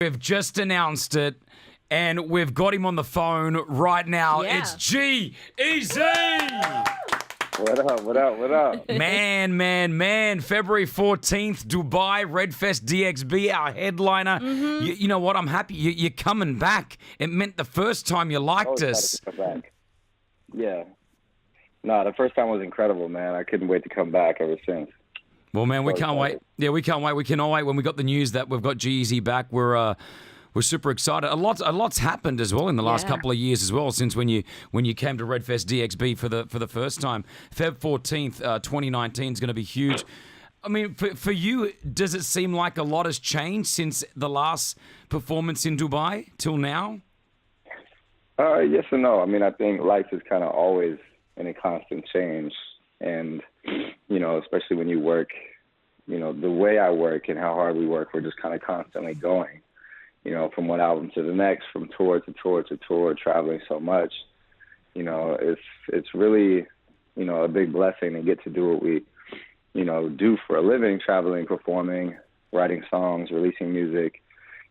We've just announced it, and we've got him on the phone right now. Yeah. It's G-Eazy! What up, what up, what up? Man. February 14th, Dubai, RedFestDXB, our headliner. You know what? I'm happy you're coming back. It meant the first time you liked us. Come back. Yeah. No, the first time was incredible, man. I couldn't wait to come back ever since. Well, man, we can't wait. Yeah, we can't wait. We cannot wait. When we got the news that we've got G-Eazy back, we're super excited. A lot's happened as well in the last couple of years as well since when you came to RedFestDXB for the first time. Feb 14th, 2019 is going to be huge. I mean, for you, does it seem like a lot has changed since the last performance in Dubai till now? Yes and no. I mean, I think life is kind of always in a constant change. And, you know, especially when you work, you know, the way I work and how hard we work, we're just kind of constantly going, you know, from one album to the next, from tour to tour to tour, traveling so much. You know, it's really, you know, a big blessing to get to do what we, you know, do for a living, traveling, performing, writing songs, releasing music,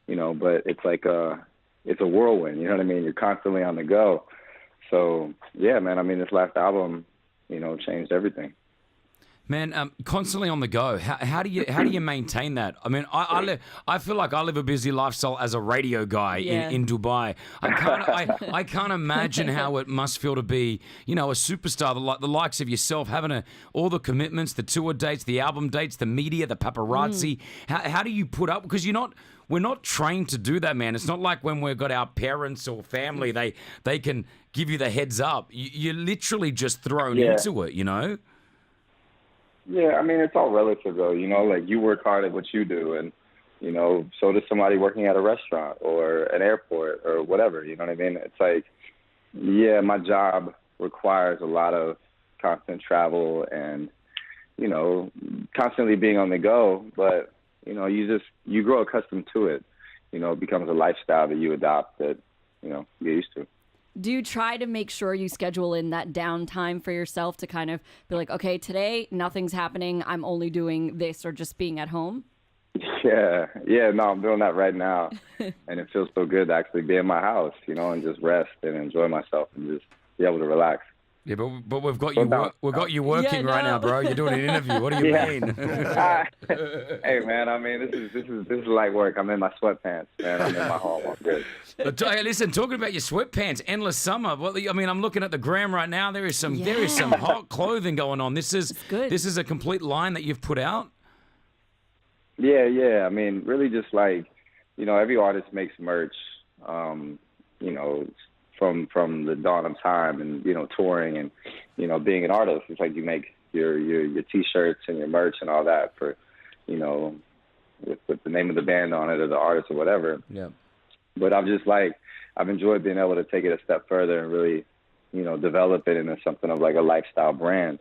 you know, but it's like it's a whirlwind, you know what I mean? You're constantly on the go. So, yeah, man, I mean, this last album, you know, changed everything. Man, constantly on the go. How do you maintain that? I mean, I feel like I live a busy lifestyle as a radio guy in Dubai. I can't imagine how it must feel to be, you know, a superstar, the likes of yourself, having all the commitments, the tour dates, the album dates, the media, the paparazzi. How do you put up? Because we're not trained to do that, man. It's not like when we've got our parents or family, they can give you the heads up. You're literally just thrown into it, you know? Yeah, I mean, it's all relative, though. You know, like, you work hard at what you do, and, you know, so does somebody working at a restaurant or an airport or whatever, you know what I mean? It's like, yeah, my job requires a lot of constant travel and, you know, constantly being on the go, but, you know, you grow accustomed to it. You know, it becomes a lifestyle that you adopt that, you know, you get used to. Do you try to make sure you schedule in that downtime for yourself to kind of be like, okay, today nothing's happening, I'm only doing this, or just being at home? Yeah, no, I'm doing that right now. And it feels so good to actually be in my house, you know, and just rest and enjoy myself and just be able to relax. Yeah, but we've got you working right now, bro. You're doing an interview. What do you mean? Hey, man, I mean, this is light work. I'm in my sweatpants, man. I'm in my home. I'm good. Hey, listen, talking about your sweatpants, endless summer. Well, I mean, I'm looking at the gram right now. There is some hot clothing going on. This is a complete line that you've put out. Yeah. I mean, really, just like, you know, every artist makes merch. You know, from the dawn of time, and, you know, touring and, you know, being an artist. It's like you make your T-shirts and your merch and all that for, you know, with the name of the band on it or the artist or whatever. Yeah. But I've enjoyed being able to take it a step further and really, you know, develop it into something of like a lifestyle brand,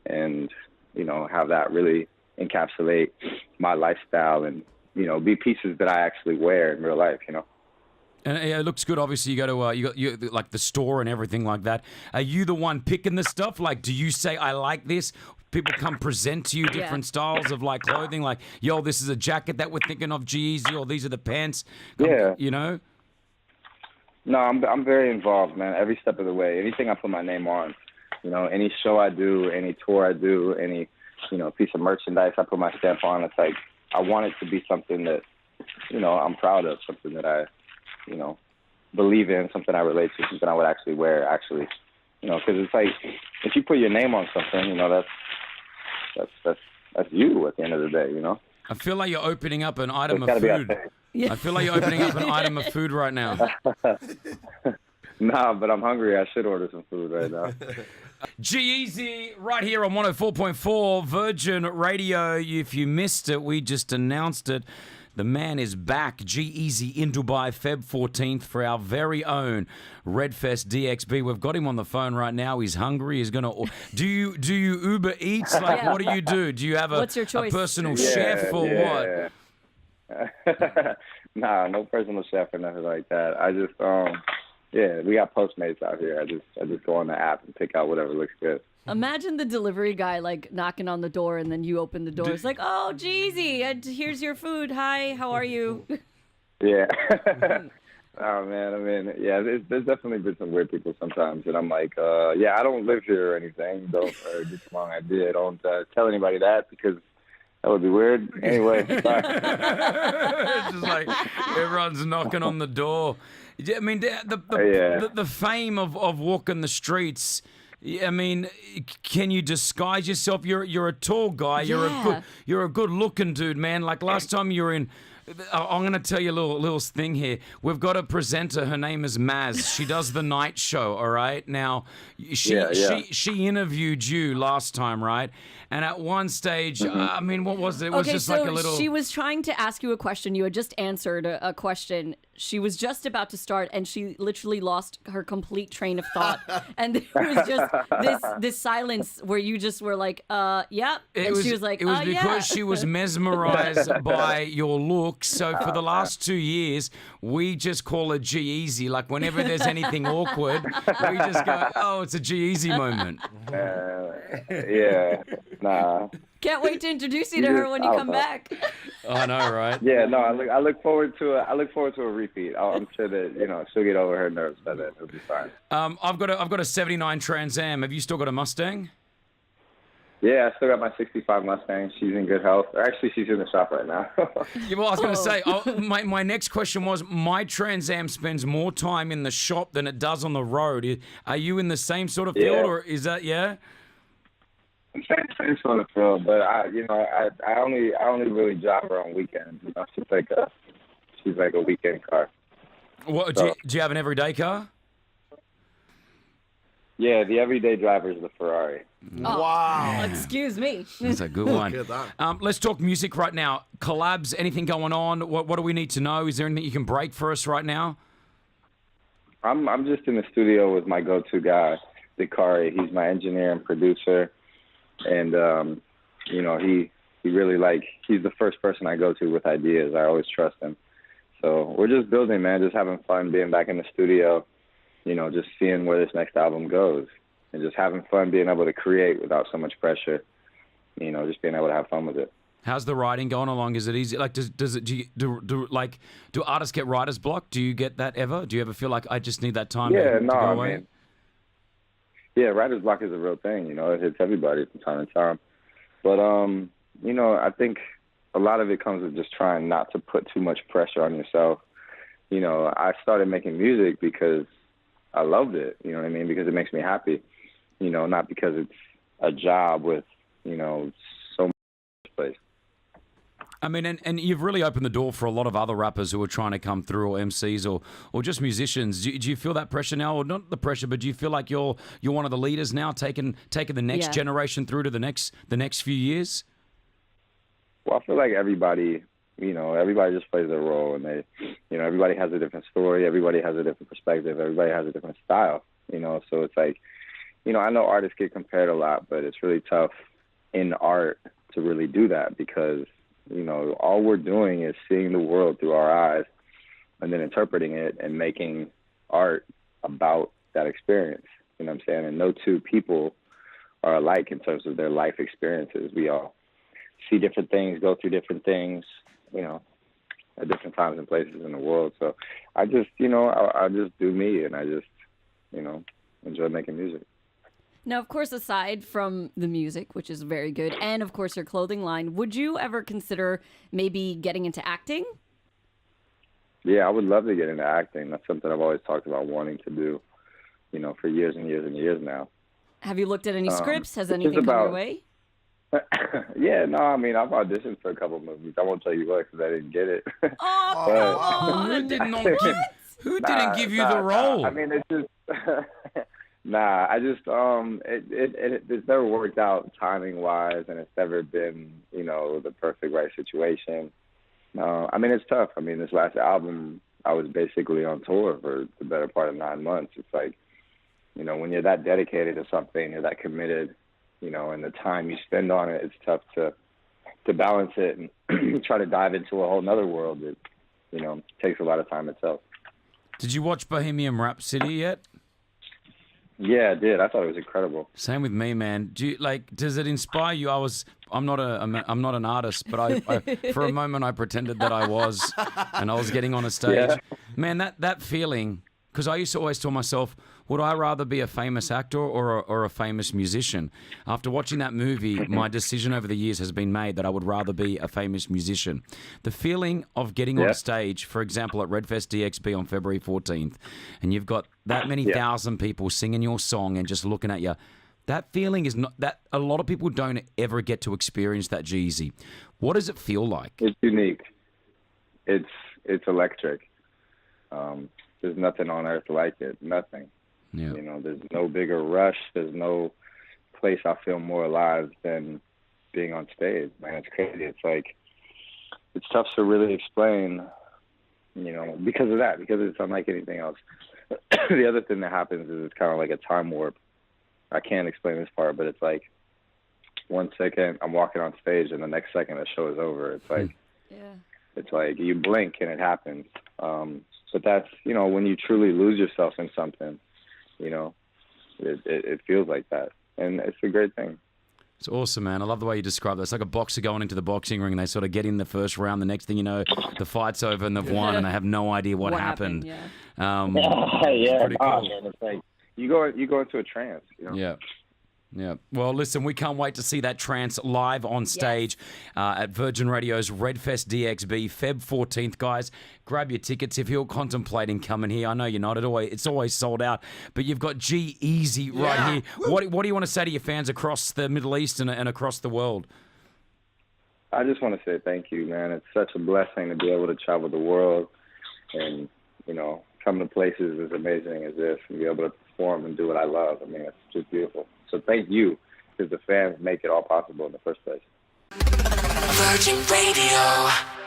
and, you know, have that really encapsulate my lifestyle and, you know, be pieces that I actually wear in real life, you know. And it looks good. Obviously, you got like the store and everything like that. Are you the one picking the stuff? Like, do you say, I like this? People come present to you different styles of like clothing, like, yo, this is a jacket that we're thinking of, G-Eazy, or these are the pants. You know? No, I'm very involved, man. Every step of the way. Anything I put my name on, you know, any show I do, any tour I do, any, you know, piece of merchandise I put my stamp on. It's like, I want it to be something that, you know, I'm proud of, something that I, you know, believe in, something I relate to, something I would actually wear, actually, you know, because it's like, if you put your name on something, you know, that's you at the end of the day, you know. I feel like you're opening up an item of food. I feel like you're opening up an item of food right now. Nah, but I'm hungry. I should order some food right now. G-Eazy right here on 104.4 Virgin Radio. If you missed it, we just announced it. The man is back. G-Eazy in Dubai, Feb 14th for our very own RedFestDXB. We've got him on the phone right now. He's hungry. He's gonna. Do you Uber Eats? Like, what do you do? Do you have a personal chef or what? Nah, no personal chef or nothing like that. I just we got Postmates out here. I just go on the app and pick out whatever looks good. Imagine the delivery guy like knocking on the door, and then you open the door. It's like, oh, G-Eazy, here's your food. Hi, how are you? Yeah. Oh man, I mean, yeah, there's definitely been some weird people sometimes, and I'm like, yeah, I don't live here or anything. Don't get the wrong idea. Don't tell anybody that because that would be weird. Anyway, bye. It's just like everyone's knocking on the door. I mean, the fame of walking the streets. I mean, can you disguise yourself? You're a tall guy. You're a good looking dude, man. Like last time you were in. I'm going to tell you a little thing here. We've got a presenter. Her name is Maz. She does the night show, all right? Now, she interviewed you last time, right? And at one stage, I mean, what was it? It was just like a little... She was trying to ask you a question. You had just answered a question. She was just about to start, and she literally lost her complete train of thought. And there was just this silence where you just were like, yeah. And she was like, it was because she was mesmerized by your look. So for the last 2 years, we just call it G-Eazy. Like whenever there's anything awkward, we just go, oh, it's a G-Eazy moment. Yeah, nah. Can't wait to introduce you to her when you come back. I know, right? Yeah, no, I look forward to a repeat. I'm sure that she'll get over her nerves by then. It'll be fine. I've got a '79 Trans Am. Have you still got a Mustang? Yeah, I still got my '65 Mustang. She's in good health. Actually, she's in the shop right now. Yeah, well, I was going to say, my next question was, my Trans Am spends more time in the shop than it does on the road. Are you in the same sort of field, or is that, yeah? Same sort of field, but I only really drive her on weekends. She's like a weekend car. What, so, do you have an everyday car? Yeah, the everyday driver is the Ferrari. Oh, wow. Excuse me. That's a good one. Let's talk music right now. Collabs, anything going on? What do we need to know? Is there anything you can break for us right now? I'm just in the studio with my go-to guy, Dakari. He's my engineer and producer. And, he really he's the first person I go to with ideas. I always trust him. So we're just building, man, just having fun being back in the studio, just seeing where this next album goes and just having fun being able to create without so much pressure, just being able to have fun with it. How's the writing going along? Is it easy? Like, do artists get writer's block? Do you get that ever? Do you ever feel like I just need that time to go away? Man. Yeah, writer's block is a real thing. It hits everybody from time to time. But, I think a lot of it comes with just trying not to put too much pressure on yourself. I started making music because I loved it, you know what I mean? Because it makes me happy, not because it's a job with, so much place. I mean, and you've really opened the door for a lot of other rappers who are trying to come through, or MCs, or just musicians. Do you feel that pressure now, or not the pressure, but do you feel like you're one of the leaders now, taking the next generation through to the next few years? Well, I feel like everybody just plays their role, and they, everybody has a different story, everybody has a different perspective, everybody has a different style, So it's like, I know artists get compared a lot, but it's really tough in art to really do that because all we're doing is seeing the world through our eyes and then interpreting it and making art about that experience. You know what I'm saying? And no two people are alike in terms of their life experiences. We all see different things, go through different things, at different times and places in the world. So I just, I just do me, and I just, enjoy making music. Now, of course, aside from the music, which is very good, and of course your clothing line, would you ever consider maybe getting into acting? Yeah, I would love to get into acting. That's something I've always talked about wanting to do, for years and years and years now. Have you looked at any scripts? Has anything come your way? Yeah, no, I mean, I've auditioned for a couple of movies. I won't tell you what because I didn't get it. Oh, who didn't give you the role? I mean, it's just... Nah, I just it's never worked out timing wise, and it's never been the perfect right situation. I mean, it's tough. I mean, this last album, I was basically on tour for the better part of 9 months. It's like, when you're that dedicated to something, you're that committed, and the time you spend on it, it's tough to balance it and try to dive into a whole nother world that takes a lot of time itself. Did you watch Bohemian Rhapsody yet? Yeah, I did. I thought it was incredible. Same with me, man. Does it inspire you? I'm not an artist, but I for a moment I pretended that I was, and I was getting on a stage. Yeah. Man, that feeling, because I used to always tell myself, would I rather be a famous actor or a famous musician? After watching that movie, my decision over the years has been made that I would rather be a famous musician. The feeling of getting on stage, for example, at RedFestDXB on February 14th, and you've got that many thousand people singing your song and just looking at you, that feeling is not that a lot of people don't ever get to experience that, G-Eazy. What does it feel like? It's unique. It's electric. There's nothing on earth like it. Nothing. Yeah. You know, there's no bigger rush. There's no place I feel more alive than being on stage. Man, it's crazy. It's like, it's tough to really explain, you know, because of that, because it's unlike anything else. The other thing that happens is it's kind of like a time warp. I can't explain this part, but it's like 1 second I'm walking on stage and the next second the show is over. It's like, it's like you blink and it happens. But that's, you know, when you truly lose yourself in something, you know, it feels like that. And it's a great thing. It's awesome, man. I love the way you describe that. It's like a boxer going into the boxing ring and they sort of get in the first round. The next thing you know, the fight's over and they've won and they have no idea what happened. Yeah. Pretty cool. Man, it's like you go into a trance, you know? Yeah. Yeah. Well, listen, we can't wait to see that trance live on stage at Virgin Radio's RedFestDXB, Feb 14th. Guys, grab your tickets if you're contemplating coming here. I know you're not. It's always sold out. But you've got G-Eazy right here. What do you want to say to your fans across the Middle East and across the world? I just want to say thank you, man. It's such a blessing to be able to travel the world and, you know, come to places as amazing as this and be able to perform and do what I love. I mean, it's just beautiful. So thank you, because the fans make it all possible in the first place. Virgin Radio.